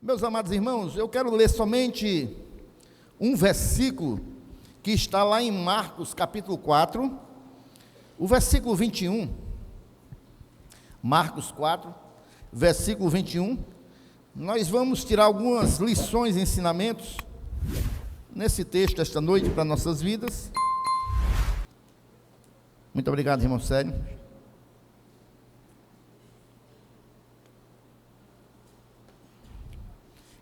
Meus amados irmãos, eu quero ler somente um versículo que está lá em Marcos capítulo 4, o versículo 21. Marcos 4, versículo 21. Nós vamos tirar algumas lições e ensinamentos nesse texto esta noite para nossas vidas. Muito obrigado, irmão Sérgio.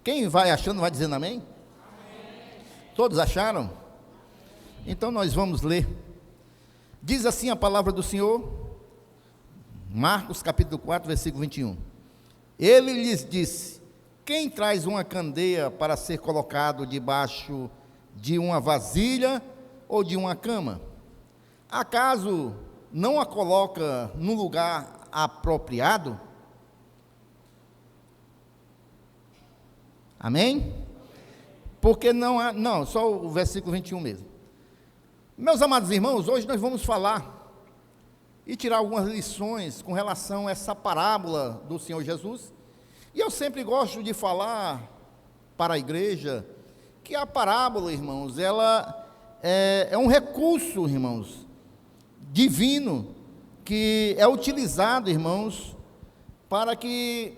Quem vai achando vai dizendo amém? Amém. Todos acharam? Então nós vamos ler. Diz assim a palavra do Senhor, Marcos capítulo 4, versículo 21. Ele lhes disse: quem traz uma candeia para ser colocado debaixo de uma vasilha ou de uma cama? Acaso não a coloca no lugar apropriado? Amém? Porque não há, não, só o versículo 21 mesmo. Meus amados irmãos, hoje nós vamos falar e tirar algumas lições com relação a essa parábola do Senhor Jesus. E eu sempre gosto de falar para a igreja que a parábola, irmãos, ela é um recurso, irmãos, divino, que é utilizado, irmãos, para que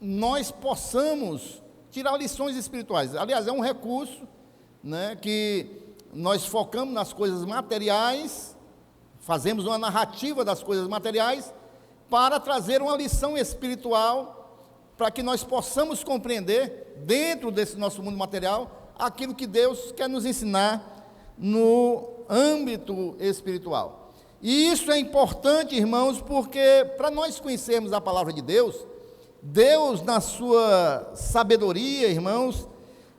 nós possamos tirar lições espirituais. Aliás, é um recurso, né, que nós focamos nas coisas materiais, fazemos uma narrativa das coisas materiais, para trazer uma lição espiritual, para que nós possamos compreender, dentro desse nosso mundo material, aquilo que Deus quer nos ensinar no âmbito espiritual. E isso é importante, irmãos, porque para nós conhecermos a palavra de Deus, Deus, na sua sabedoria, irmãos,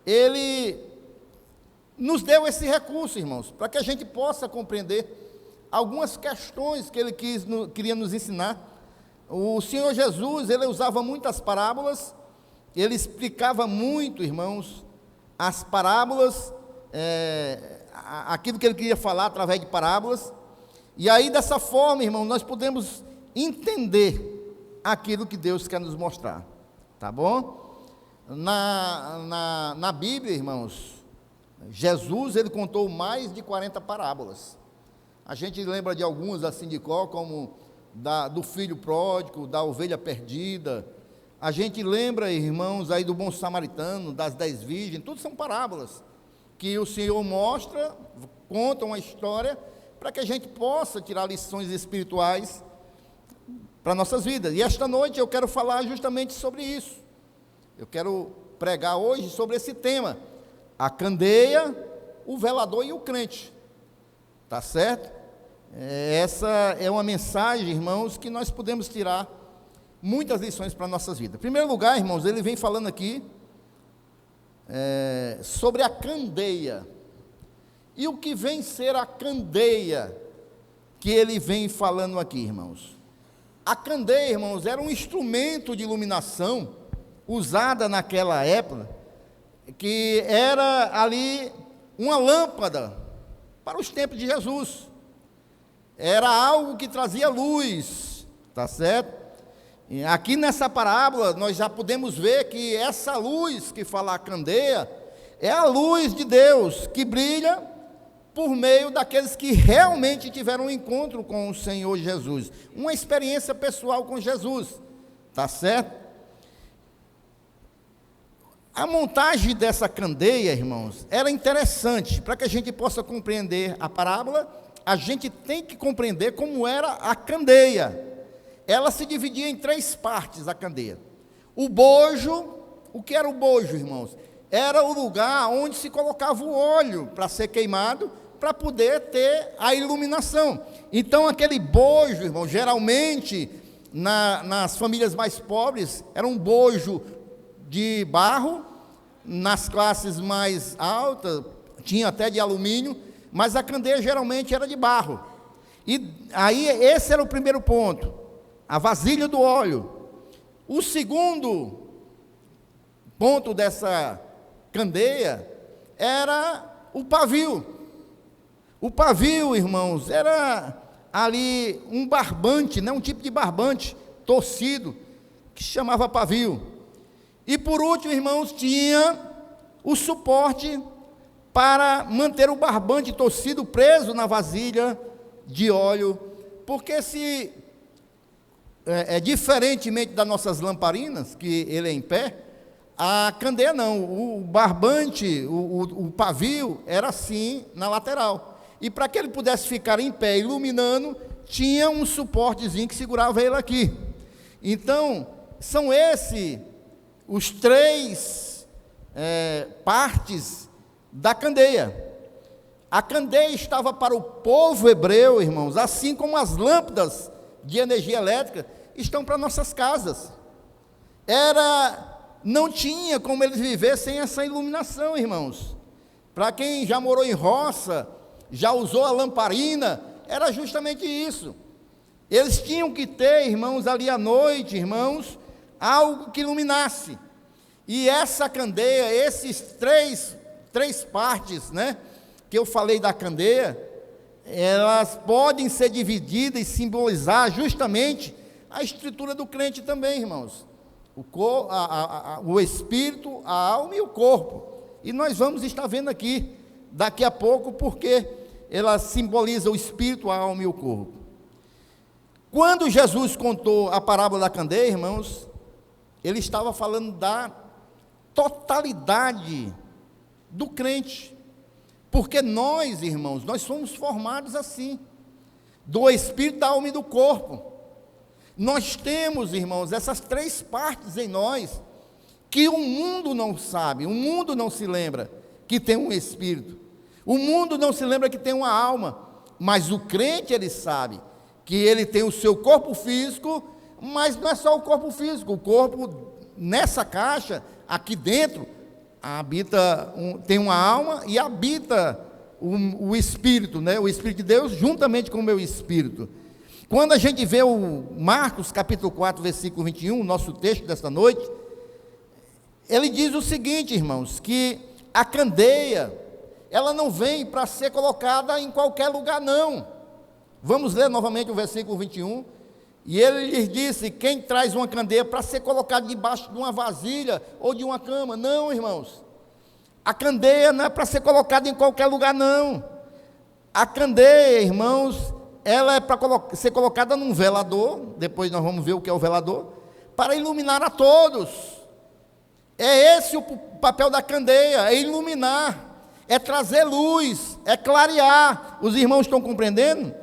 Ele nos deu esse recurso, irmãos, para que a gente possa compreender algumas questões que Ele queria nos ensinar. O Senhor Jesus, Ele usava muitas parábolas, Ele explicava muito, irmãos, as parábolas, aquilo que Ele queria falar através de parábolas, e aí dessa forma, irmão, nós podemos entender aquilo que Deus quer nos mostrar, tá bom? Na Bíblia, irmãos, Jesus, ele contou mais de 40 parábolas. A gente lembra de algumas assim de cor, como do filho pródigo, da ovelha perdida. A gente lembra, irmãos, aí do bom samaritano, das 10 virgens. Tudo são parábolas que o Senhor mostra, conta uma história, para que a gente possa tirar lições espirituais para nossas vidas. E esta noite eu quero falar justamente sobre isso. Eu quero pregar hoje sobre esse tema: a candeia, o velador e o crente. Tá certo? Essa é uma mensagem, irmãos, que nós podemos tirar muitas lições para nossas vidas. Em primeiro lugar, irmãos, ele vem falando aqui sobre a candeia. E o que vem ser a candeia que ele vem falando aqui, irmãos? A candeia, irmãos, era um instrumento de iluminação usada naquela época, que era ali uma lâmpada para os tempos de Jesus. Era algo que trazia luz, tá certo? E aqui nessa parábola nós já podemos ver que essa luz que fala a candeia é a luz de Deus que brilha por meio daqueles que realmente tiveram um encontro com o Senhor Jesus, uma experiência pessoal com Jesus, tá certo? A montagem dessa candeia, irmãos, era interessante. Para que a gente possa compreender a parábola, a gente tem que compreender como era a candeia. Ela se dividia em 3 partes, a candeia. O bojo, o que era o bojo, irmãos? Era o lugar onde se colocava o óleo para ser queimado, para poder ter a iluminação. Então aquele bojo, irmão, geralmente nas famílias mais pobres, era um bojo de barro. Nas classes mais altas tinha até de alumínio, mas a candeia geralmente era de barro. E aí esse era o primeiro ponto, a vasilha do óleo. O segundo ponto dessa candeia era o pavio. O pavio, irmãos, era ali um barbante, né, um tipo de barbante torcido, que se chamava pavio. E por último, irmãos, tinha o suporte para manter o barbante torcido preso na vasilha de óleo, porque se diferentemente das nossas lamparinas, que ele é em pé, a candeia não, o barbante, o pavio era assim na lateral, e para que ele pudesse ficar em pé iluminando, tinha um suportezinho que segurava ele aqui. Então, são esses os três partes da candeia. A candeia estava para o povo hebreu, irmãos, assim como as lâmpadas de energia elétrica estão para nossas casas. Não tinha como eles viver sem essa iluminação, irmãos. Para quem já morou em roça, já usou a lamparina, era justamente isso. Eles tinham que ter, irmãos, ali à noite, irmãos, algo que iluminasse. E essa candeia, esses três partes, né, que eu falei da candeia, elas podem ser divididas e simbolizar justamente a estrutura do crente também, irmãos. O espírito, a alma e o corpo. E nós vamos estar vendo aqui, daqui a pouco, porque ela simboliza o espírito, a alma e o corpo. Quando Jesus contou a parábola da candeia, irmãos, ele estava falando da totalidade do crente. Porque nós, irmãos, nós somos formados assim, do espírito, da alma e do corpo. Nós temos, irmãos, essas três partes em nós, que o mundo não sabe, o mundo não se lembra que tem um espírito, o mundo não se lembra que tem uma alma, mas o crente, ele sabe que ele tem o seu corpo físico, mas não é só o corpo físico, o corpo nessa caixa, aqui dentro, tem uma alma e habita o Espírito, né? O Espírito de Deus juntamente com o meu Espírito. Quando a gente vê o Marcos capítulo 4, versículo 21, nosso texto desta noite, ele diz o seguinte, irmãos, que a candeia, ela não vem para ser colocada em qualquer lugar, não. Vamos ler novamente o versículo 21, e ele lhes disse: quem traz uma candeia para ser colocada debaixo de uma vasilha ou de uma cama? Não, irmãos, a candeia não é para ser colocada em qualquer lugar, não. A candeia, irmãos, ela é para ser colocada num velador, depois nós vamos ver o que é o velador, para iluminar a todos. É esse o papel da candeia, é iluminar, é trazer luz, é clarear. Os irmãos estão compreendendo?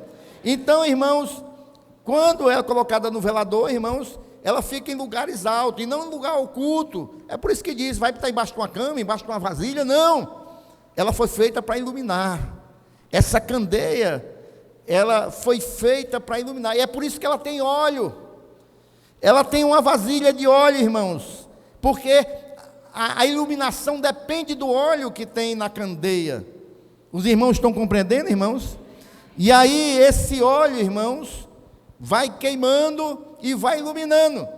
Então, irmãos, quando é colocada no velador, irmãos, ela fica em lugares altos, e não em lugar oculto. É por isso que diz, vai estar embaixo de uma cama, embaixo de uma vasilha, não. Ela foi feita para iluminar. Essa candeia, ela foi feita para iluminar, e é por isso que ela tem óleo. Ela tem uma vasilha de óleo, irmãos, porque a iluminação depende do óleo que tem na candeia. Os irmãos estão compreendendo, irmãos? E aí esse óleo, irmãos, vai queimando e vai iluminando.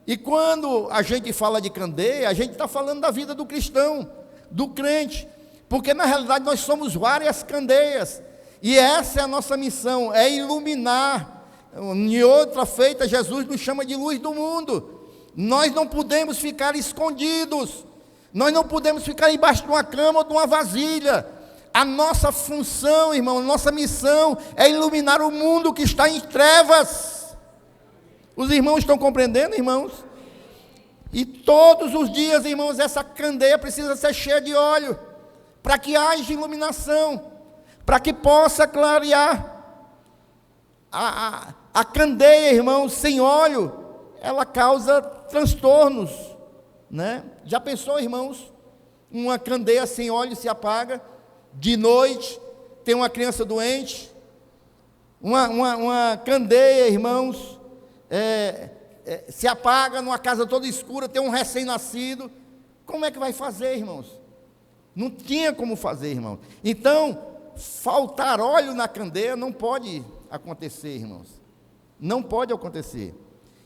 E quando a gente fala de candeia, a gente está falando da vida do cristão, do crente, porque na realidade nós somos várias candeias, e essa é a nossa missão, é iluminar. Em outra feita, Jesus nos chama de luz do mundo. Nós não podemos ficar escondidos, nós não podemos ficar embaixo de uma cama ou de uma vasilha. A nossa função, irmão, a nossa missão é iluminar o mundo que está em trevas. Os irmãos estão compreendendo, irmãos? E todos os dias, irmãos, essa candeia precisa ser cheia de óleo, para que haja iluminação, para que possa clarear. A candeia, irmãos, sem óleo, ela causa transtornos, né? Já pensou, irmãos, uma candeia sem óleo se apaga? De noite, tem uma criança doente, uma candeia, irmãos, se apaga numa casa toda escura, tem um recém-nascido, como é que vai fazer, irmãos? Não tinha como fazer, irmãos. Então, faltar óleo na candeia não pode acontecer, irmãos, não pode acontecer.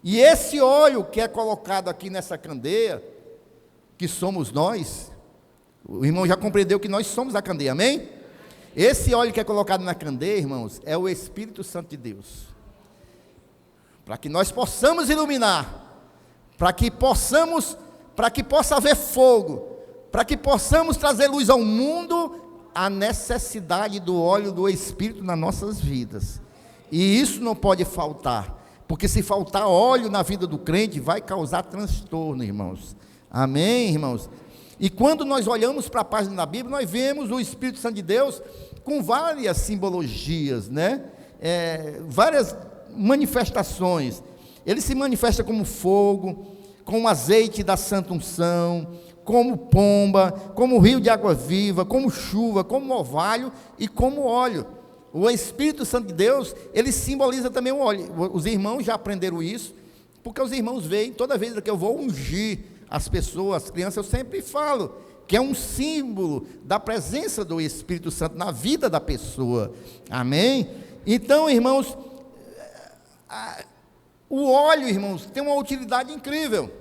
E esse óleo que é colocado aqui nessa candeia, que somos nós, o irmão já compreendeu que nós somos a candeia, amém? Esse óleo que é colocado na candeia, irmãos, é o Espírito Santo de Deus, para que nós possamos iluminar, para que possamos para que possa haver fogo, para que possamos trazer luz ao mundo, a necessidade do óleo do Espírito nas nossas vidas. E isso não pode faltar, porque se faltar óleo na vida do crente, vai causar transtorno, irmãos. Amém, irmãos? E quando nós olhamos para a página da Bíblia, nós vemos o Espírito Santo de Deus com várias simbologias, né? Várias manifestações. Ele se manifesta como fogo, como azeite da santa unção, como pomba, como rio de água viva, como chuva, como orvalho e como óleo. O Espírito Santo de Deus, ele simboliza também o óleo. Os irmãos já aprenderam isso, porque os irmãos veem, toda vez que eu vou ungir as pessoas, as crianças, eu sempre falo que é um símbolo da presença do Espírito Santo na vida da pessoa. Amém? Então, irmãos, o óleo, irmãos, tem uma utilidade incrível.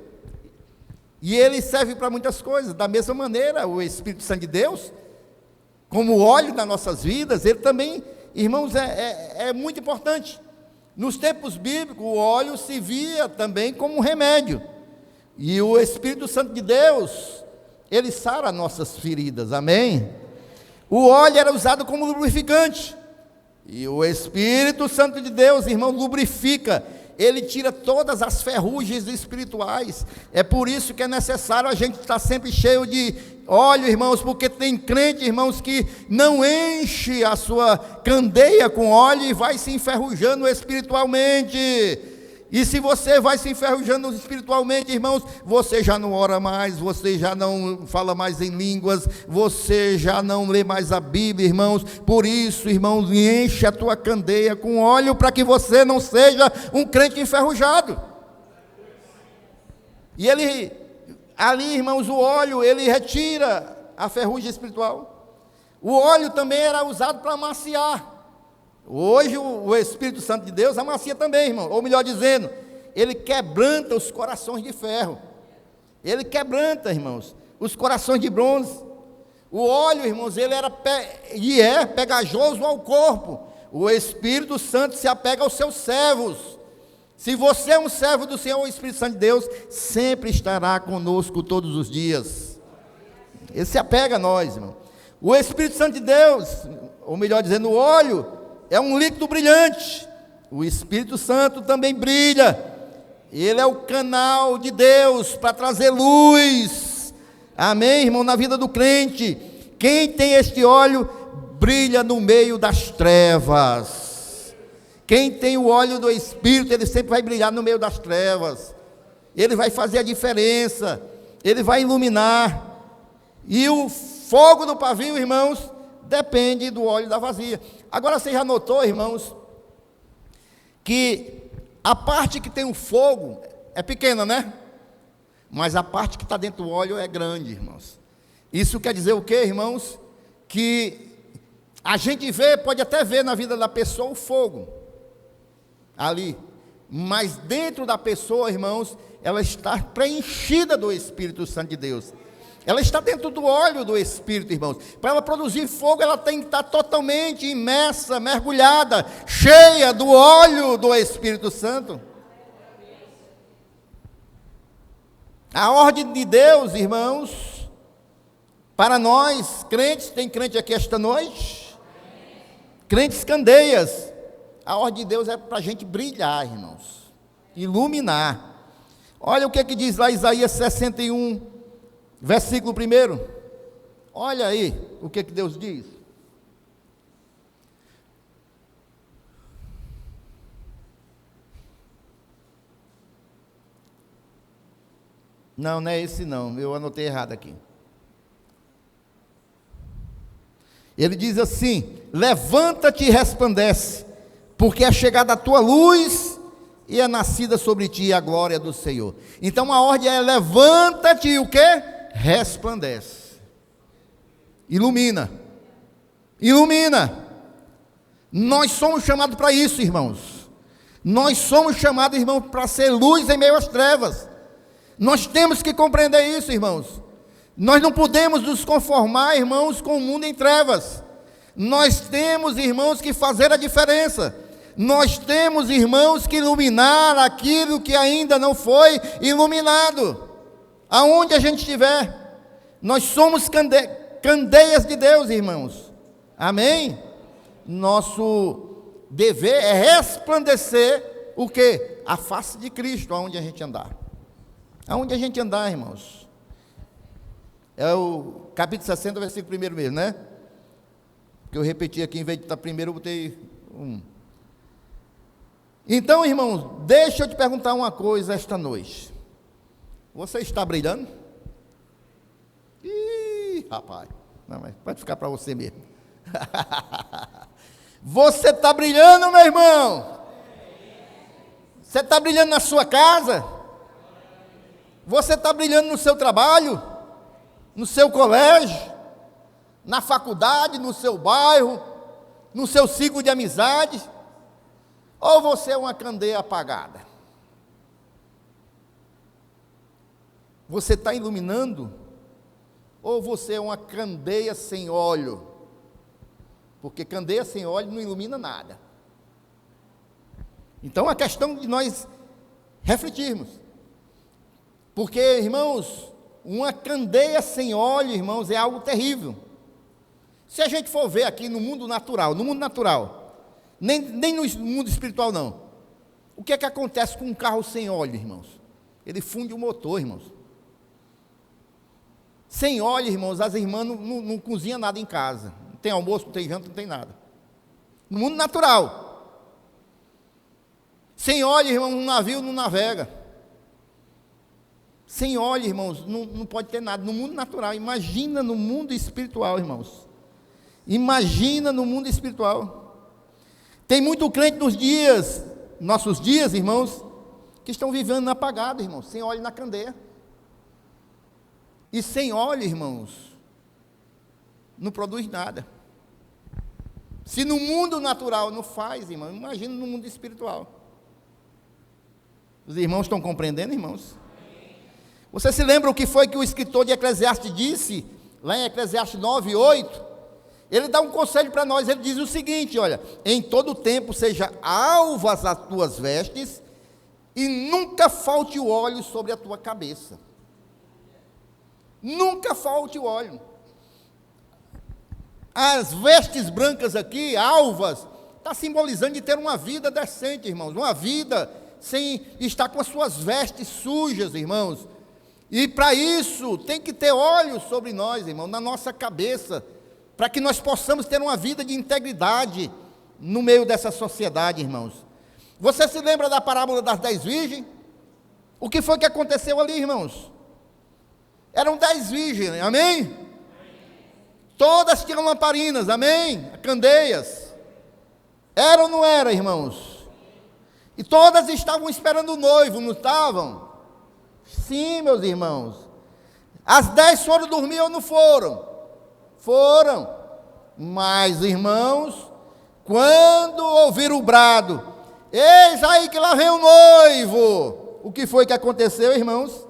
E ele serve para muitas coisas. Da mesma maneira, o Espírito Santo de Deus, como óleo nas nossas vidas, ele também, irmãos, é muito importante. Nos tempos bíblicos, o óleo se via também como um remédio. E o Espírito Santo de Deus, ele sara nossas feridas, amém? O óleo era usado como lubrificante. E o Espírito Santo de Deus, irmão, lubrifica. Ele tira todas as ferrugens espirituais. É por isso que é necessário a gente estar sempre cheio de óleo, irmãos, porque tem crente, irmãos, que não enche a sua candeia com óleo e vai se enferrujando espiritualmente. E se você vai se enferrujando espiritualmente, irmãos, você já não ora mais, você já não fala mais em línguas, você já não lê mais a Bíblia, irmãos. Por isso, irmãos, enche a tua candeia com óleo para que você não seja um crente enferrujado. E ali, irmãos, o óleo, ele retira a ferrugem espiritual. O óleo também era usado para amaciar. Hoje o Espírito Santo de Deus amacia também, irmão. Ou melhor dizendo, ele quebranta os corações de ferro. Ele quebranta, irmãos, os corações de bronze. O óleo, irmãos, ele era pegajoso ao corpo. O Espírito Santo se apega aos seus servos. Se você é um servo do Senhor, o Espírito Santo de Deus sempre estará conosco todos os dias. Ele se apega a nós, irmão. O Espírito Santo de Deus, ou melhor dizendo, o óleo, é um líquido brilhante. O Espírito Santo também brilha. Ele é o canal de Deus para trazer luz. Amém, irmão, na vida do crente. Quem tem este óleo brilha no meio das trevas. Quem tem o óleo do Espírito, ele sempre vai brilhar no meio das trevas. Ele vai fazer a diferença. Ele vai iluminar. E o fogo do pavio, irmãos, depende do óleo da vasilha. Agora você já notou, irmãos, que a parte que tem o fogo é pequena, né? Mas a parte que está dentro do óleo é grande, irmãos. Isso quer dizer o quê, irmãos? Que a gente vê, pode até ver na vida da pessoa o fogo ali, mas dentro da pessoa, irmãos, ela está preenchida do Espírito Santo de Deus. Ela está dentro do óleo do Espírito, irmãos. Para ela produzir fogo, ela tem que estar totalmente imersa, mergulhada, cheia do óleo do Espírito Santo. A ordem de Deus, irmãos, para nós, crentes, tem crente aqui esta noite? Crentes candeias. A ordem de Deus é para a gente brilhar, irmãos, iluminar. Olha o que diz lá Isaías 61, versículo 1. Olha aí o que Deus diz. Não, não é esse não, eu anotei errado aqui. Ele diz assim: levanta-te e resplandece, porque é chegada a tua luz e é nascida sobre ti a glória do Senhor. Então a ordem é: levanta-te e o quê? Resplandece. Ilumina. Ilumina. Nós somos chamados para isso, irmãos. Nós somos chamados, irmãos, para ser luz em meio às trevas. Nós temos que compreender isso, irmãos. Nós não podemos nos conformar, irmãos, com o mundo em trevas. Nós temos, irmãos, que fazer a diferença. Nós temos, irmãos, que iluminar aquilo que ainda não foi iluminado. Aonde a gente estiver, nós somos candeias de Deus, irmãos. Amém? Nosso dever é resplandecer o quê? A face de Cristo, aonde a gente andar. Aonde a gente andar, irmãos. É o capítulo 60, versículo 1 mesmo, né? Que eu repeti aqui, em vez de estar primeiro, eu botei 1. Então, irmãos, deixa eu te perguntar uma coisa esta noite. Você está brilhando? Ih, rapaz. Não, mas pode ficar para você mesmo. Você está brilhando, meu irmão? Você está brilhando na sua casa? Você está brilhando no seu trabalho? No seu colégio? Na faculdade? No seu bairro? No seu ciclo de amizade? Ou você é uma candeia apagada? Você está iluminando? Ou você é uma candeia sem óleo? Porque candeia sem óleo não ilumina nada. Então, é questão de nós refletirmos. Porque, irmãos, uma candeia sem óleo, irmãos, é algo terrível. Se a gente for ver aqui no mundo natural, nem no mundo espiritual não. O que é que acontece com um carro sem óleo, irmãos? Ele funde o motor, irmãos. Sem óleo, irmãos, as irmãs não cozinham nada em casa. Não tem almoço, não tem janta, não tem nada. No mundo natural. Sem óleo, irmão, um navio não navega. Sem óleo, irmãos, não pode ter nada. No mundo natural, imagina no mundo espiritual, irmãos. Imagina no mundo espiritual. Tem muito crente nossos dias, irmãos, que estão vivendo apagado, irmãos, sem óleo na candeia. E sem óleo, irmãos, não produz nada. Se no mundo natural não faz, irmão, imagina no mundo espiritual. Os irmãos estão compreendendo, irmãos? Você se lembra o que foi que o escritor de Eclesiastes disse, lá em Eclesiastes 9:8? Ele dá um conselho para nós, ele diz o seguinte, olha: em todo tempo seja alvas as tuas vestes, e nunca falte o óleo sobre a tua cabeça. Nunca falte o óleo. As vestes brancas aqui, alvas, está simbolizando de ter uma vida decente, irmãos, uma vida sem estar com as suas vestes sujas, irmãos. E para isso tem que ter óleo sobre nós, irmão, na nossa cabeça, para que nós possamos ter uma vida de integridade no meio dessa sociedade, irmãos. Você se lembra da parábola das 10 virgens? O que foi que aconteceu ali, irmãos? Eram 10 virgens, amém? Todas tinham lamparinas, amém? Candeias. Era ou não era, irmãos? E todas estavam esperando o noivo, não estavam? Sim, meus irmãos. As 10 foram dormir ou não foram? Foram. Mas, irmãos, quando ouviram o brado, eis aí que lá vem o noivo. O que foi que aconteceu, irmãos?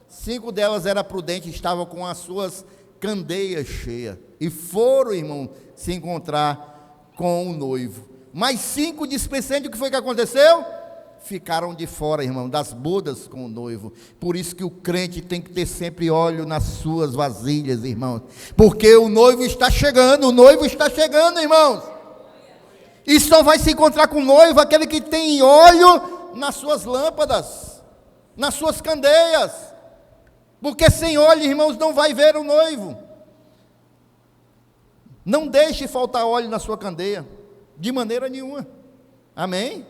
5 delas eram prudentes, estavam com as suas candeias cheias. E foram, irmão, se encontrar com o noivo. Mas 5 displicentes, o que foi que aconteceu? Ficaram de fora, irmão, das bodas com o noivo. Por isso que o crente tem que ter sempre óleo nas suas vasilhas, irmãos. Porque o noivo está chegando, irmãos. E só vai se encontrar com o noivo aquele que tem óleo nas suas lâmpadas, nas suas candeias. Porque sem óleo, irmãos, não vai ver o noivo. Não deixe faltar óleo na sua candeia, de maneira nenhuma. Amém?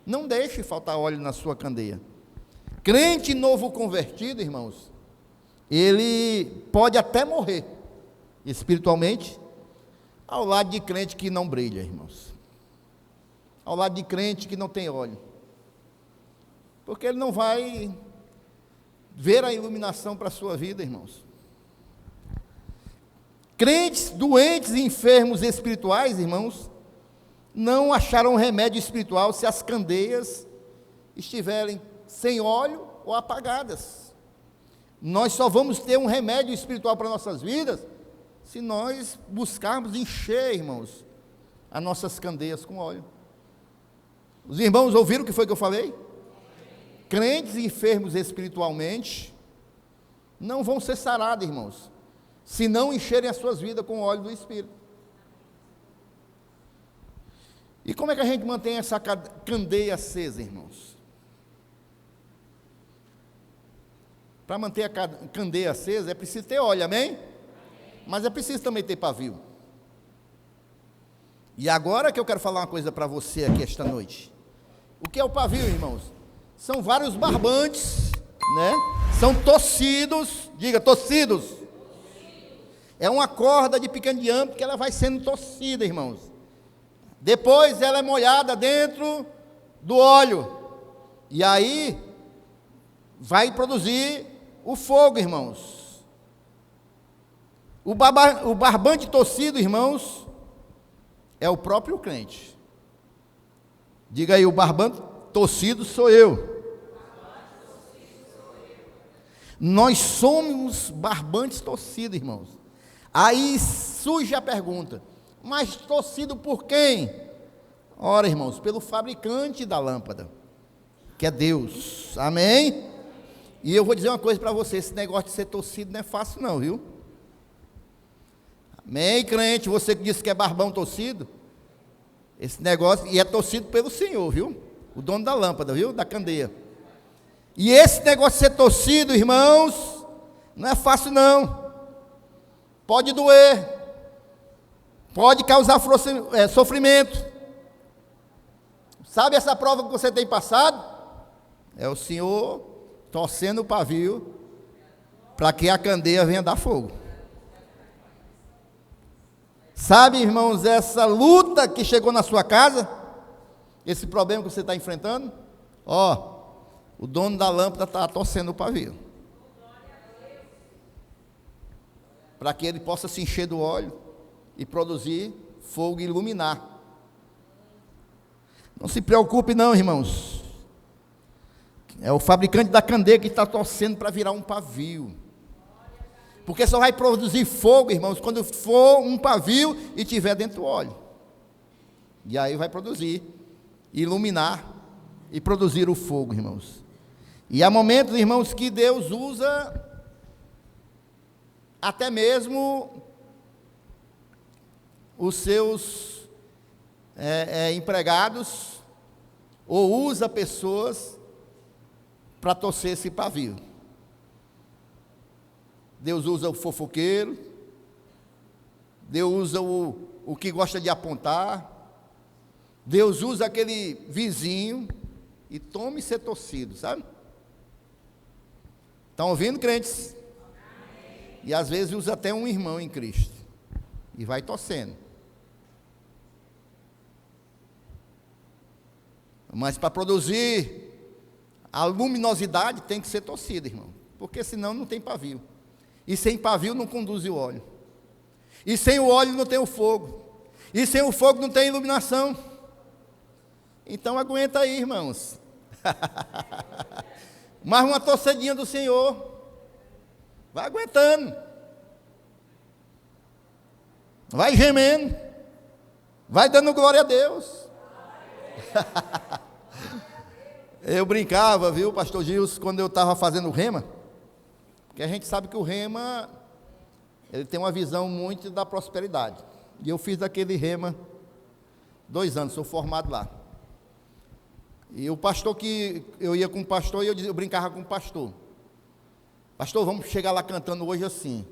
Não deixe faltar óleo na sua candeia. Crente novo convertido, irmãos, ele pode até morrer espiritualmente ao lado de crente que não brilha, irmãos. Ao lado de crente que não tem óleo. Porque ele não vai ver a iluminação para a sua vida, irmãos. Crentes doentes e enfermos espirituais, irmãos, não acharão remédio espiritual se as candeias estiverem sem óleo ou apagadas. Nós só vamos ter um remédio espiritual para nossas vidas se nós buscarmos encher, irmãos, as nossas candeias com óleo. Os irmãos ouviram o que foi que eu falei? Crentes e enfermos espiritualmente não vão ser saradas, irmãos, se não encherem as suas vidas com o óleo do Espírito. E como é que a gente mantém essa candeia acesa, irmãos? Para manter a candeia acesa é preciso ter óleo, amém? Mas é preciso também ter pavio. E agora que eu quero falar uma coisa para você aqui esta noite. O que é o pavio, irmãos? São vários barbantes, né? São tocidos, diga, tocidos. É uma corda de pequeno diâmetro que ela vai sendo tocida, irmãos. Depois ela é molhada dentro do óleo. E aí vai produzir o fogo, irmãos. O barbante torcido, irmãos, é o próprio crente. Diga aí, o barbante torcido sou eu. Nós somos barbantes torcidos, irmãos. Aí surge a pergunta: mas torcido por quem? Ora, irmãos, pelo fabricante da lâmpada, que é Deus, amém? E eu vou dizer uma coisa para você: esse negócio de ser torcido não é fácil não, viu? Amém, crente, você que disse que é barbão torcido, esse negócio, e é torcido pelo Senhor, viu? O dono da lâmpada, viu? Da candeia. E esse negócio de ser torcido, irmãos, não é fácil não. Pode doer, pode causar sofrimento. Sabe essa prova que você tem passado? É o Senhor torcendo o pavio para que a candeia venha dar fogo. Sabe, irmãos, essa luta que chegou na sua casa, esse problema que você está enfrentando, o dono da lâmpada está torcendo o pavio, para que ele possa se encher do óleo e produzir fogo e iluminar. Não se preocupe não, irmãos, é o fabricante da candeia que está torcendo para virar um pavio, porque só vai produzir fogo, irmãos, quando for um pavio e tiver dentro do óleo, e aí vai produzir, iluminar e produzir o fogo, irmãos. E há momentos, irmãos, que Deus usa até mesmo os seus empregados, ou usa pessoas para torcer esse pavio. Deus usa o fofoqueiro, Deus usa o que gosta de apontar, Deus usa aquele vizinho e tome ser torcido, sabe? Estão ouvindo, crentes? E às vezes usa até um irmão em Cristo e vai torcendo. Mas para produzir a luminosidade tem que ser torcida, irmão, porque senão não tem pavio. E sem pavio não conduz o óleo. E sem o óleo não tem o fogo. E sem o fogo não tem iluminação. Então aguenta aí, irmãos. Mais uma torcedinha do Senhor. Vai aguentando. Vai gemendo. Vai dando glória a Deus. Eu brincava, viu, pastor Gilson, quando eu estava fazendo rema, porque a gente sabe que o rema, ele tem uma visão muito da prosperidade. E eu fiz daquele rema 2 anos, sou formado lá. E o pastor que eu ia com o pastor, e eu brincava com o pastor. Pastor, vamos chegar lá cantando hoje assim: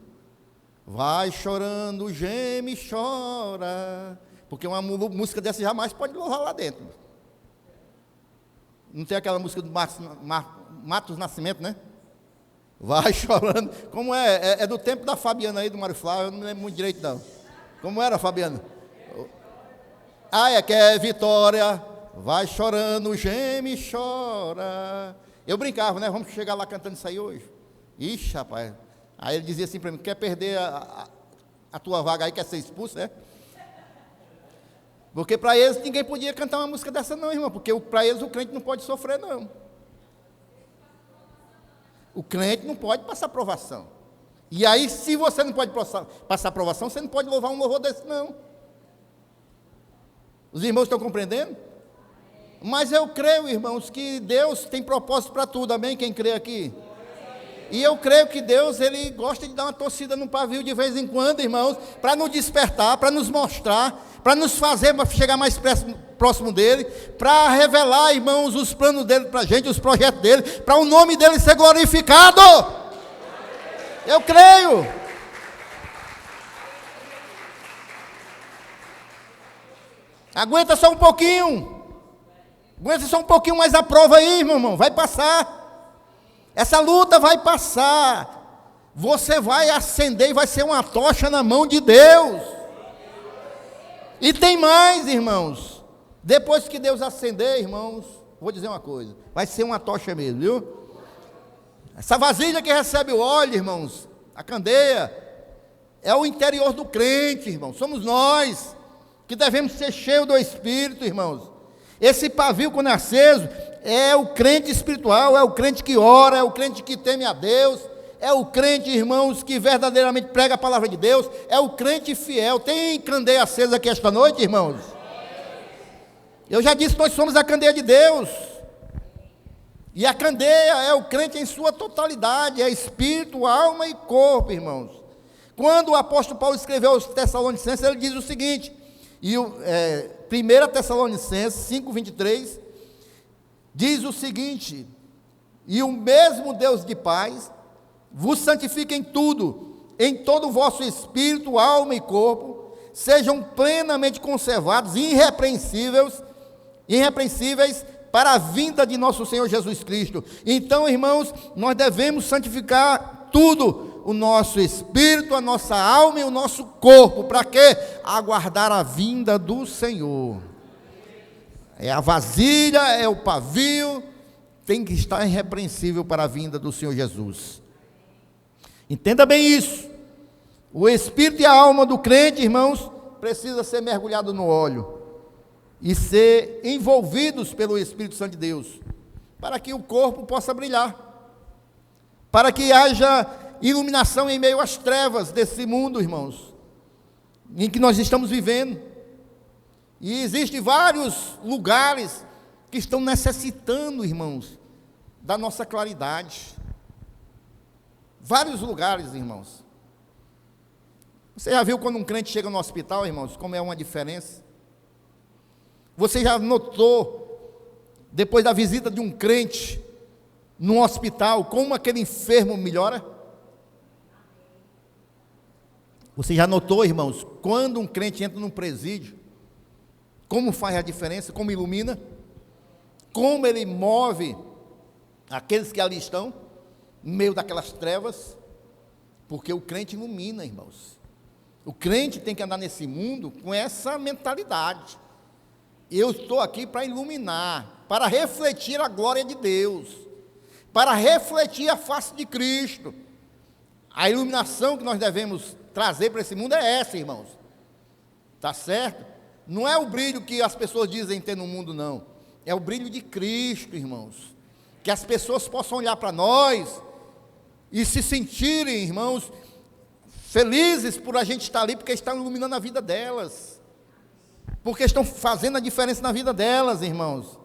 vai chorando, geme, chora. Porque uma música dessa jamais pode louvar lá dentro. Não tem aquela música do Matos Nascimento, né? Vai chorando. Como é? É do tempo da Fabiana aí, do Mário Flávio, eu não me lembro muito direito não. Como era, Fabiana? Que é Vitória. Vai chorando, geme, chora. Eu brincava, né? Vamos chegar lá cantando isso aí hoje. Ixi, rapaz. Aí ele dizia assim para mim: quer perder a tua vaga aí, quer ser expulso, né? Porque para eles ninguém podia cantar uma música dessa não, irmão. Porque para eles o crente não pode sofrer não. O crente não pode passar provação. E aí, se você não pode passar provação, você não pode louvar um louvor desse não. Os irmãos estão compreendendo? Mas eu creio, irmãos, que Deus tem propósito para tudo, amém? Quem crê aqui? E eu creio que Deus, Ele gosta de dar uma torcida no pavio de vez em quando, irmãos, para nos despertar, para nos mostrar, para nos fazer chegar mais próximo dEle, para revelar, irmãos, os planos dEle para a gente, os projetos dEle, para o nome dEle ser glorificado. Eu creio. Aguenta só um pouquinho. Aguenta só um pouquinho mais a prova aí, meu irmão, vai passar. Essa luta vai passar. Você vai acender e vai ser uma tocha na mão de Deus. E tem mais, irmãos. Depois que Deus acender, irmãos, vou dizer uma coisa. Vai ser uma tocha mesmo, viu? Essa vasilha que recebe o óleo, irmãos, a candeia, é o interior do crente, irmãos. Somos nós que devemos ser cheios do Espírito, irmãos. Esse pavio, quando é aceso, é o crente espiritual, é o crente que ora, é o crente que teme a Deus, é o crente, irmãos, que verdadeiramente prega a palavra de Deus, é o crente fiel. Tem candeia acesa aqui esta noite, irmãos? Eu já disse, nós somos a candeia de Deus. E a candeia é o crente em sua totalidade, é espírito, alma e corpo, irmãos. Quando o apóstolo Paulo escreveu aos Tessalonicenses, ele diz o seguinte, 1 Tessalonicenses 5:23, diz o seguinte: e o mesmo Deus de paz vos santifique em tudo, em todo o vosso espírito, alma e corpo, sejam plenamente conservados, irrepreensíveis para a vinda de nosso Senhor Jesus Cristo. Então, irmãos, nós devemos santificar tudo, o nosso espírito, a nossa alma e o nosso corpo. Para quê? Aguardar a vinda do Senhor. É a vasilha, é o pavio, tem que estar irrepreensível para a vinda do Senhor Jesus. Entenda bem isso. O espírito e a alma do crente, irmãos, precisa ser mergulhado no óleo e ser envolvidos pelo Espírito Santo de Deus, para que o corpo possa brilhar, para que haja iluminação em meio às trevas desse mundo, irmãos, em que nós estamos vivendo. E existem vários lugares que estão necessitando, irmãos, da nossa claridade. Vários lugares, irmãos. Você já viu quando um crente chega no hospital, irmãos, como é uma diferença? Você já notou, depois da visita de um crente num hospital, como aquele enfermo melhora? Você já notou, irmãos, quando um crente entra num presídio, como faz a diferença, como ilumina, como ele move aqueles que ali estão, no meio daquelas trevas, porque o crente ilumina, irmãos. O crente tem que andar nesse mundo com essa mentalidade. Eu estou aqui para iluminar, para refletir a glória de Deus, para refletir a face de Cristo. A iluminação que nós devemos trazer para esse mundo é essa, irmãos. Está certo? Não é o brilho que as pessoas dizem ter no mundo, não. É o brilho de Cristo, irmãos. Que as pessoas possam olhar para nós e se sentirem, irmãos, felizes por a gente estar ali, porque estão iluminando a vida delas. Porque estão fazendo a diferença na vida delas, irmãos.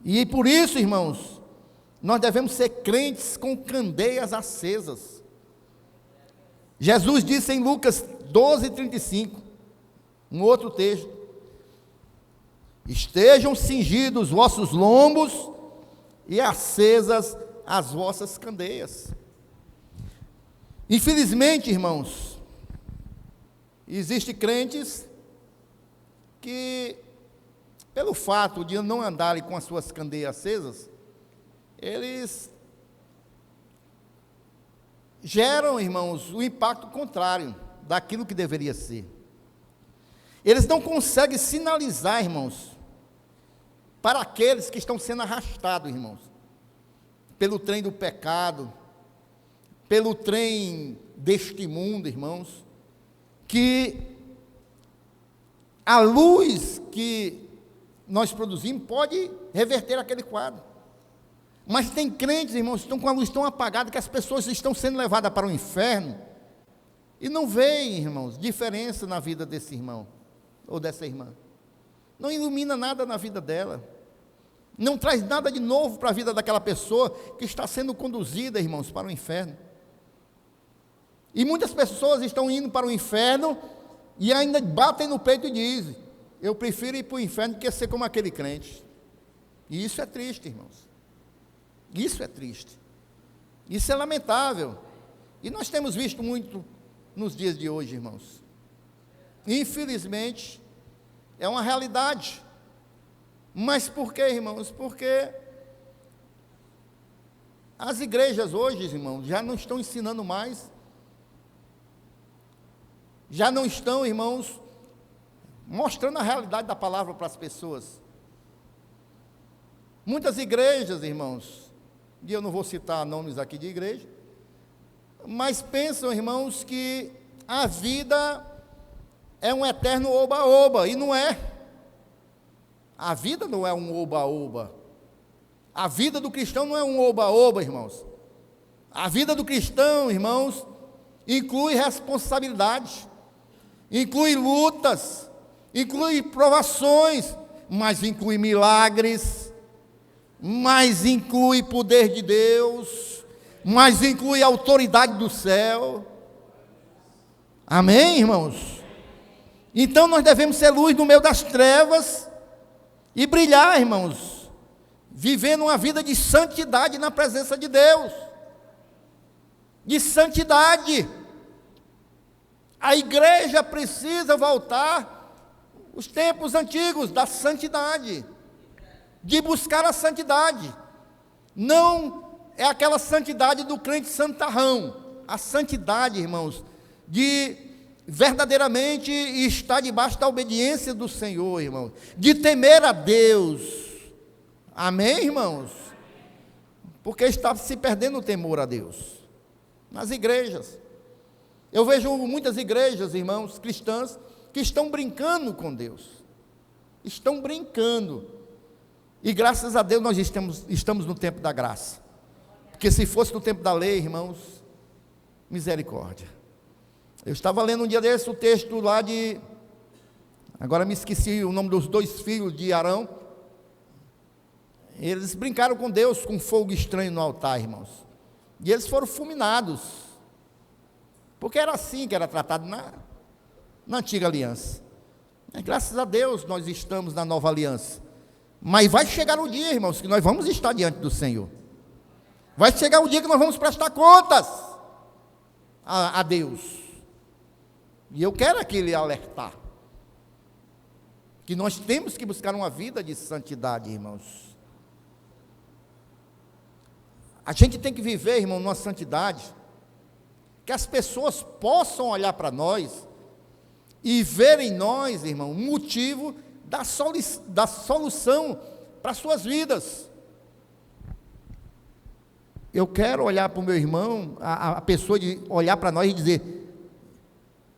E por isso, irmãos, nós devemos ser crentes com candeias acesas. Jesus disse em Lucas 12:35, um outro texto: estejam cingidos os vossos lombos e acesas as vossas candeias. Infelizmente, irmãos, existem crentes que, pelo fato de não andarem com as suas candeias acesas, eles geram, irmãos, o impacto contrário daquilo que deveria ser. Eles não conseguem sinalizar, irmãos, para aqueles que estão sendo arrastados, irmãos, pelo trem do pecado, pelo trem deste mundo, irmãos, que a luz que nós produzimos pode reverter aquele quadro. Mas tem crentes, irmãos, que estão com a luz tão apagada que as pessoas estão sendo levadas para o inferno e não veem, irmãos, diferença na vida desse irmão ou dessa irmã. Não ilumina nada na vida dela. Não traz nada de novo para a vida daquela pessoa que está sendo conduzida, irmãos, para o inferno. E muitas pessoas estão indo para o inferno e ainda batem no peito e dizem: eu prefiro ir para o inferno do que ser como aquele crente. E isso é triste, irmãos. Isso é triste. Isso é lamentável. E nós temos visto muito nos dias de hoje, irmãos. Infelizmente, é uma realidade. Mas por quê, irmãos? Porque as igrejas hoje, irmãos, já não estão ensinando mais. Já não estão, irmãos, mostrando a realidade da palavra para as pessoas. Muitas igrejas, irmãos, e eu não vou citar nomes aqui de igreja, mas pensam, irmãos, que a vida é um eterno oba-oba, e não é. A vida não é um oba-oba. A vida do cristão não é um oba-oba, irmãos. A vida do cristão, irmãos, inclui responsabilidade, inclui lutas, inclui provações, mas inclui milagres, mas inclui poder de Deus, mas inclui autoridade do céu. Amém, irmãos? Então nós devemos ser luz no meio das trevas e brilhar, irmãos, vivendo uma vida de santidade na presença de Deus, de santidade. A igreja precisa voltar aos tempos antigos da santidade, de buscar a santidade. Não é aquela santidade do crente santarrão, a santidade, irmãos, de verdadeiramente estar debaixo da obediência do Senhor, irmãos, de temer a Deus. Amém, irmãos? Porque está se perdendo o temor a Deus nas igrejas. Eu vejo muitas igrejas, irmãos, cristãs, que estão brincando com Deus, estão brincando, e graças a Deus nós estamos no tempo da graça, porque se fosse no tempo da lei, irmãos, misericórdia. Eu estava lendo um dia desse o texto lá de, agora me esqueci o nome dos dois filhos de Arão. Eles brincaram com Deus com fogo estranho no altar, irmãos, e eles foram fulminados, porque era assim que era tratado na antiga aliança. Graças a Deus nós estamos na nova aliança, mas vai chegar o dia, irmãos, que nós vamos estar diante do Senhor. Vai chegar o dia que nós vamos prestar contas a Deus. E eu quero aqui lhe alertar que nós temos que buscar uma vida de santidade, irmãos. A gente tem que viver, irmão, numa santidade que as pessoas possam olhar para nós e ver em nós, irmão, um motivo da solução para as suas vidas. Eu quero olhar para o meu irmão, a pessoa de olhar para nós e dizer: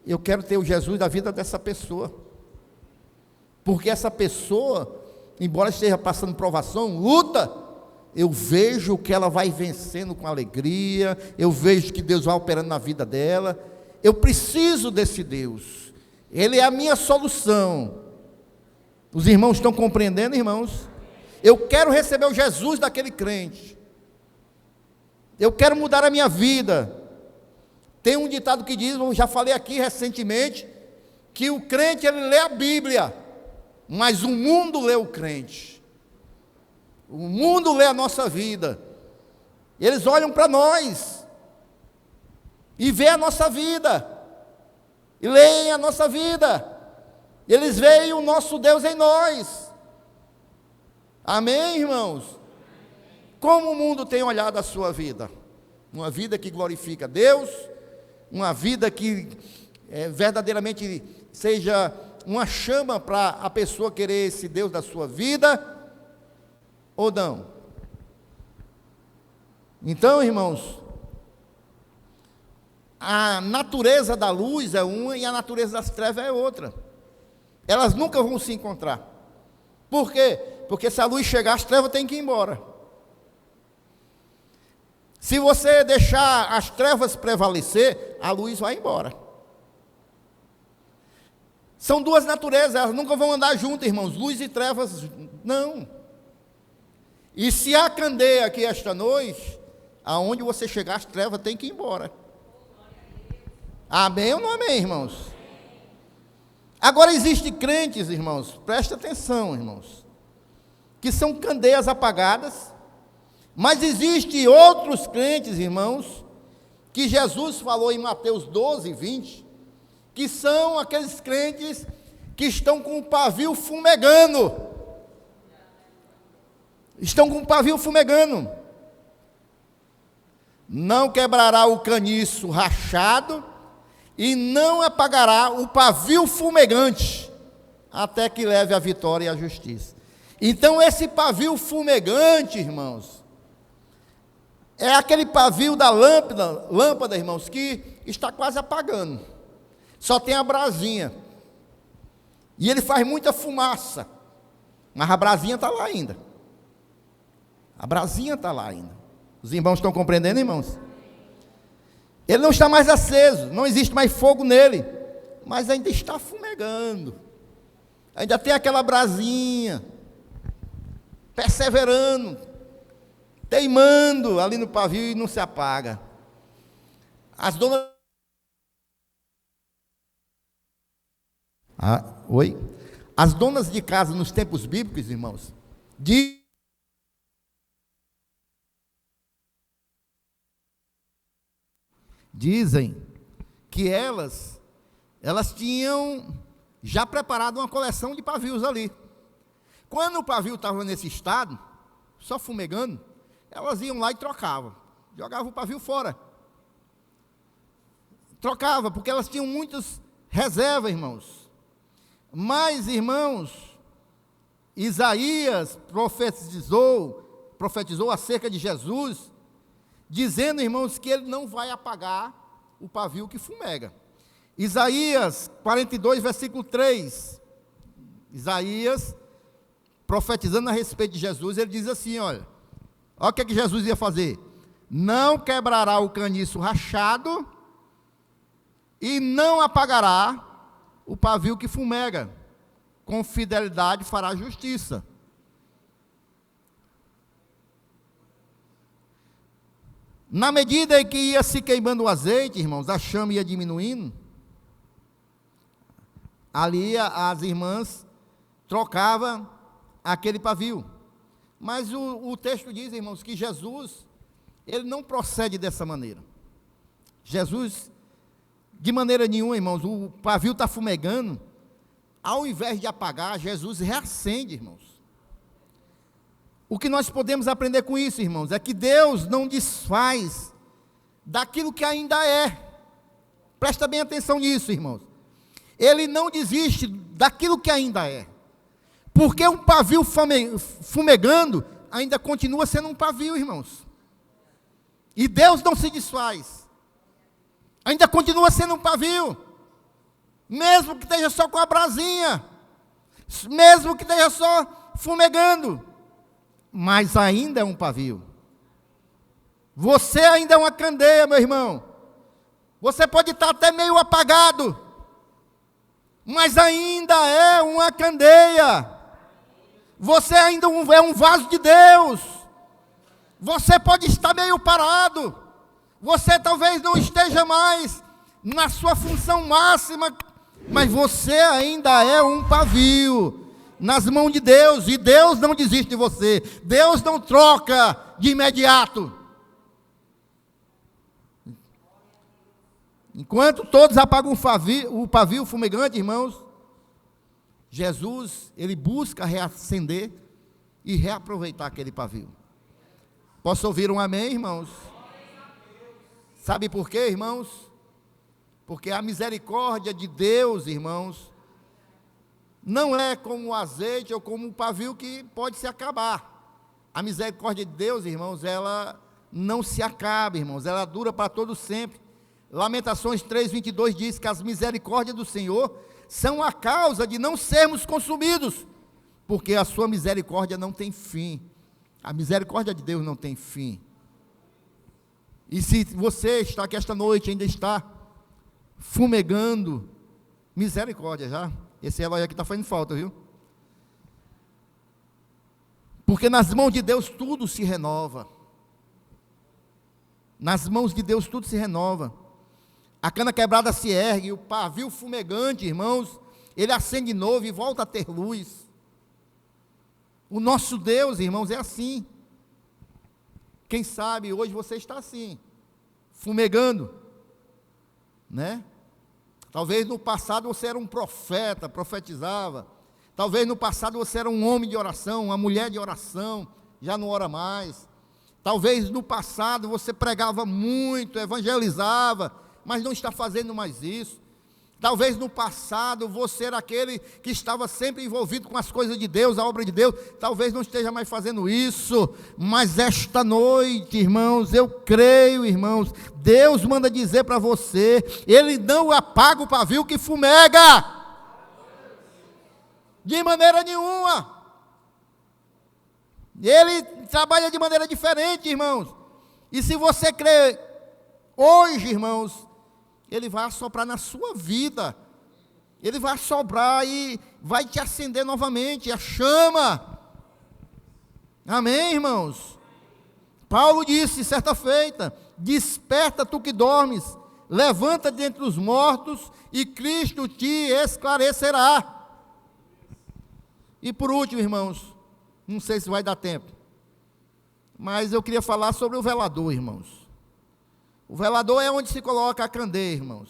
eu quero ter o Jesus da vida dessa pessoa, porque essa pessoa, embora esteja passando provação, luta, eu vejo que ela vai vencendo com alegria, eu vejo que Deus vai operando na vida dela. Eu preciso desse Deus, Ele é a minha solução. Os irmãos estão compreendendo, irmãos? Eu quero receber o Jesus daquele crente, eu quero mudar a minha vida. Tem um ditado que diz, eu já falei aqui recentemente, que o crente ele lê a Bíblia, mas o mundo lê o crente. O mundo lê a nossa vida. Eles olham para nós e vê a nossa vida, e leem a nossa vida. Eles veem o nosso Deus em nós. Amém, irmãos? Como o mundo tem olhado a sua vida? Uma vida que glorifica Deus, uma vida que verdadeiramente seja uma chama para a pessoa querer esse Deus da sua vida, ou não? Então, irmãos, a natureza da luz é uma e a natureza das trevas é outra. Elas nunca vão se encontrar. Por quê? Porque se a luz chegar, as trevas têm que ir embora. Se você deixar as trevas prevalecer, a luz vai embora. São duas naturezas, elas nunca vão andar juntas, irmãos, luz e trevas, não. E se há candeia aqui esta noite, aonde você chegar, as trevas têm que ir embora. Amém ou não amém, irmãos? Agora, existem crentes, irmãos, presta atenção, irmãos, que são candeias apagadas, mas existem outros crentes, irmãos, que Jesus falou em Mateus 12, 20, que são aqueles crentes que estão com o pavio fumegando. Estão com o pavio fumegando. Não quebrará o caniço rachado e não apagará o pavio fumegante, até que leve a vitória e a justiça. Então, esse pavio fumegante, irmãos, é aquele pavio da lâmpada, irmãos, que está quase apagando. Só tem a brasinha. E ele faz muita fumaça. Mas a brasinha está lá ainda. A brasinha está lá ainda. Os irmãos estão compreendendo, irmãos? Ele não está mais aceso, não existe mais fogo nele, mas ainda está fumegando. Ainda tem aquela brasinha, perseverando, teimando ali no pavio e não se apaga. As donas... Oi? As donas de casa nos tempos bíblicos, irmãos, dizem que elas tinham já preparado uma coleção de pavios ali. Quando o pavio estava nesse estado, só fumegando, elas iam lá e trocavam, jogavam o pavio fora. Trocava, porque elas tinham muitas reservas, irmãos. Mas, irmãos, Isaías profetizou acerca de Jesus, dizendo, irmãos, que ele não vai apagar o pavio que fumega. Isaías 42, versículo 3. Isaías, profetizando a respeito de Jesus, ele diz assim, olha o que Jesus ia fazer. Não quebrará o caniço rachado e não apagará o pavio que fumega. Com fidelidade fará justiça. Na medida em que ia se queimando o azeite, irmãos, a chama ia diminuindo, ali as irmãs trocavam aquele pavio. Mas o texto diz, irmãos, que Jesus, ele não procede dessa maneira. Jesus, de maneira nenhuma, irmãos, o pavio está fumegando, ao invés de apagar, Jesus reacende, irmãos. O que nós podemos aprender com isso, irmãos, é que Deus não desfaz daquilo que ainda é. Presta bem atenção nisso, irmãos. Ele não desiste daquilo que ainda é. Porque um pavio fumegando ainda continua sendo um pavio, irmãos. E Deus não se desfaz. Ainda continua sendo um pavio. Mesmo que esteja só com a brasinha. Mesmo que esteja só fumegando. Mas ainda é um pavio. Você ainda é uma candeia, meu irmão. Você pode estar até meio apagado, mas ainda é uma candeia. Você ainda é um vaso de Deus. Você pode estar meio parado. Você talvez não esteja mais na sua função máxima, mas você ainda é um pavio nas mãos de Deus, e Deus não desiste de você. Deus não troca de imediato. Enquanto todos apagam o pavio fumegante, irmãos, Jesus, ele busca reacender e reaproveitar aquele pavio. Posso ouvir um amém, irmãos? Sabe por quê, irmãos? Porque a misericórdia de Deus, irmãos, não é como o azeite ou como o pavio que pode se acabar. A misericórdia de Deus, irmãos, ela não se acaba, irmãos, ela dura para todo sempre. Lamentações 3:22 diz que as misericórdias do Senhor são a causa de não sermos consumidos, porque a sua misericórdia não tem fim. A misericórdia de Deus não tem fim. E se você está aqui esta noite, ainda está fumegando, misericórdia já. Esse relógio aqui está fazendo falta, viu? Porque nas mãos de Deus tudo se renova. Nas mãos de Deus tudo se renova. A cana quebrada se ergue, o pavio fumegante, irmãos, ele acende de novo e volta a ter luz. O nosso Deus, irmãos, é assim. Quem sabe hoje você está assim, fumegando, né? Talvez no passado você era um profeta, profetizava. Talvez no passado você era um homem de oração, uma mulher de oração, já não ora mais. Talvez no passado você pregava muito, evangelizava, mas não está fazendo mais isso. Talvez no passado você era aquele que estava sempre envolvido com as coisas de Deus, a obra de Deus. Talvez não esteja mais fazendo isso, mas esta noite, irmãos, eu creio, irmãos, Deus manda dizer para você, Ele não apaga o pavio que fumega, de maneira nenhuma. Ele trabalha de maneira diferente, irmãos. E se você crê hoje, irmãos, Ele vai assoprar na sua vida. Ele vai assoprar e vai te acender novamente a chama. Amém, irmãos? Paulo disse certa feita: desperta tu que dormes, levanta dentre os mortos e Cristo te esclarecerá. E por último, irmãos, não sei se vai dar tempo, mas eu queria falar sobre o velador, irmãos. O velador é onde se coloca a candeia, irmãos.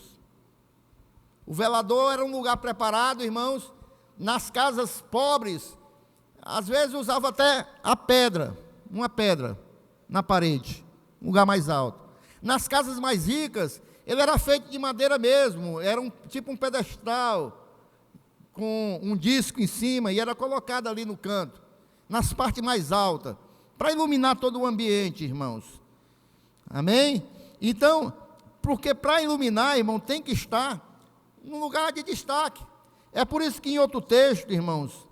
O velador era um lugar preparado, irmãos, nas casas pobres, às vezes usava até a pedra, uma pedra na parede, um lugar mais alto. Nas casas mais ricas, ele era feito de madeira mesmo, era tipo um pedestal, com um disco em cima, e era colocado ali no canto, nas partes mais altas, para iluminar todo o ambiente, irmãos. Amém? Então, porque para iluminar, irmão, tem que estar num lugar de destaque. É por isso que em outro texto, irmãos,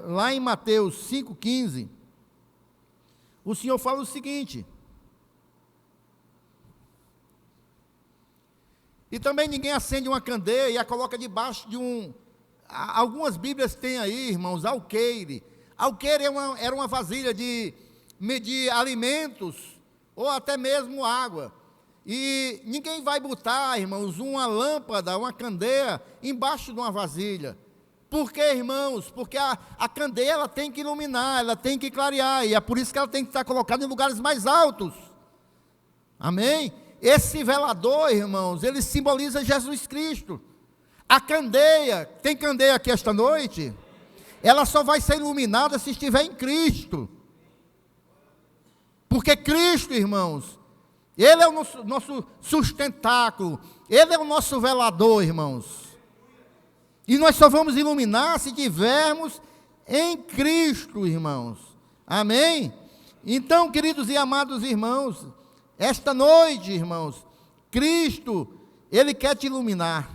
lá em Mateus 5,15, o Senhor fala o seguinte: e também ninguém acende uma candeia e a coloca debaixo de um... Algumas Bíblias têm aí, irmãos, alqueire. Alqueire era uma vasilha de medir alimentos, ou até mesmo água. E ninguém vai botar, irmãos, uma lâmpada, uma candeia, embaixo de uma vasilha. Por quê, irmãos? Porque a candeia, ela tem que iluminar, ela tem que clarear, e é por isso que ela tem que estar colocada em lugares mais altos. Amém? Esse velador, irmãos, ele simboliza Jesus Cristo. A candeia, tem candeia aqui esta noite? Ela só vai ser iluminada se estiver em Cristo. Porque Cristo, irmãos, Ele é o nosso sustentáculo, Ele é o nosso velador, irmãos. E nós só vamos iluminar se tivermos em Cristo, irmãos. Amém? Então, queridos e amados irmãos, esta noite, irmãos, Cristo, Ele quer te iluminar.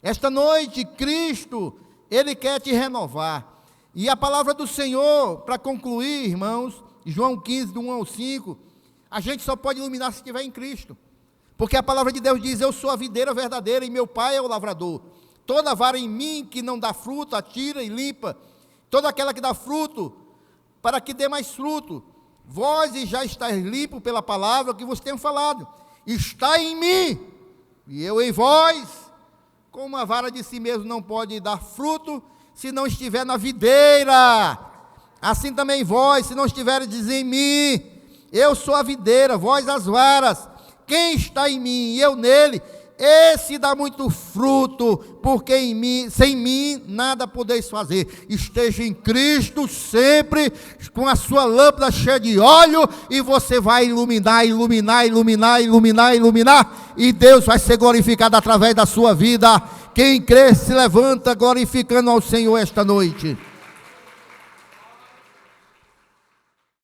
Esta noite, Cristo, Ele quer te renovar. E a palavra do Senhor, para concluir, irmãos, João 15, do 1 ao 5, a gente só pode iluminar se estiver em Cristo. Porque a palavra de Deus diz: eu sou a videira verdadeira e meu Pai é o lavrador. Toda vara em mim que não dá fruto, atira e limpa. Toda aquela que dá fruto, para que dê mais fruto. Vós já estáis limpos pela palavra que vos tenho falado. Está em mim, e eu em vós. Como a vara de si mesmo não pode dar fruto, se não estiver na videira, assim também vós, se não estiveres em mim. Eu sou a videira, vós as varas. Quem está em mim e eu nele, esse dá muito fruto, porque em mim, sem mim nada podeis fazer. Esteja em Cristo sempre, com a sua lâmpada cheia de óleo, e você vai iluminar, iluminar, iluminar, iluminar, iluminar, e Deus vai ser glorificado através da sua vida. Quem crê se levanta glorificando ao Senhor esta noite.